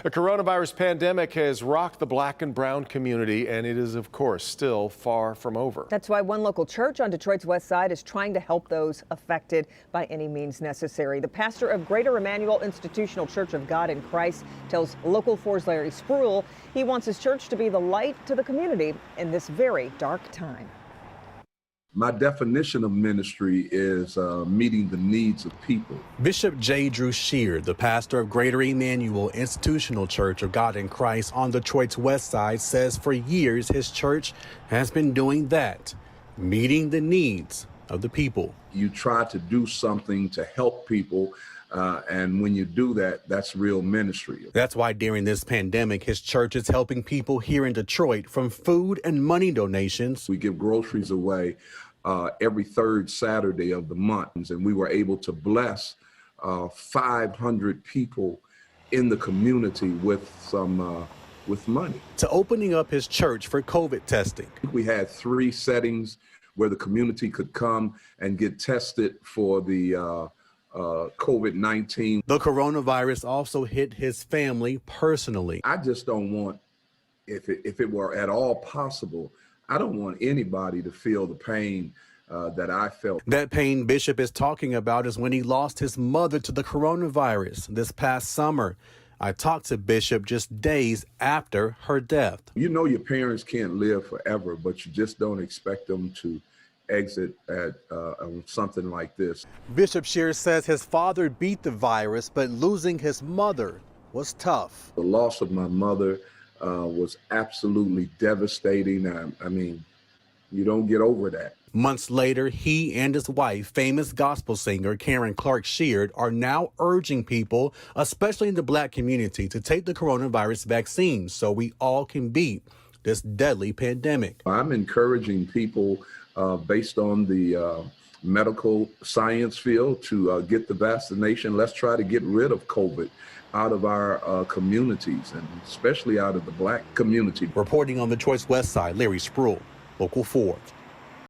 The coronavirus pandemic has rocked the black and brown community, and it is, of course, still far from over. That's why one local church on Detroit's west side is trying to help those affected by any means necessary. The pastor of Greater Emmanuel Institutional Church of God in Christ tells Local 4's Larry Spruill he wants his church to be the light to the community in this very dark time. My definition of ministry is meeting the needs of people. Bishop J. Drew Sheard, the pastor of Greater Emmanuel Institutional Church of God in Christ on Detroit's west side, says for years his church has been doing that, meeting the needs of the people. You try to do something to help people, and when you do that, that's real ministry. That's why during this pandemic, his church is helping people here in Detroit from food and money donations. We give groceries away every third Saturday of the month, and we were able to bless 500 people in the community with some with money. To opening up his church for COVID testing. We had 3 settings where the community could come and get tested for the COVID-19. The coronavirus also hit his family personally. I just don't want, if it were at all possible, I don't want anybody to feel the pain that I felt. That pain Bishop is talking about is when he lost his mother to the coronavirus this past summer. I talked to Bishop just days after her death. You know your parents can't live forever, but you just don't expect them to exit at something like this. Bishop Sheard says his father beat the virus, but losing his mother was tough. The loss of my mother was absolutely devastating. I mean, you don't get over that. Months later, he and his wife, famous gospel singer Karen Clark Sheard, are now urging people, especially in the black community, to take the coronavirus vaccine so we all can beat this deadly pandemic. I'm encouraging people based on the medical science field to get the vaccination. Let's try to get rid of COVID out of our communities, and especially out of the black community. Reporting on the Detroit's west side, Larry Spruill, Local 4.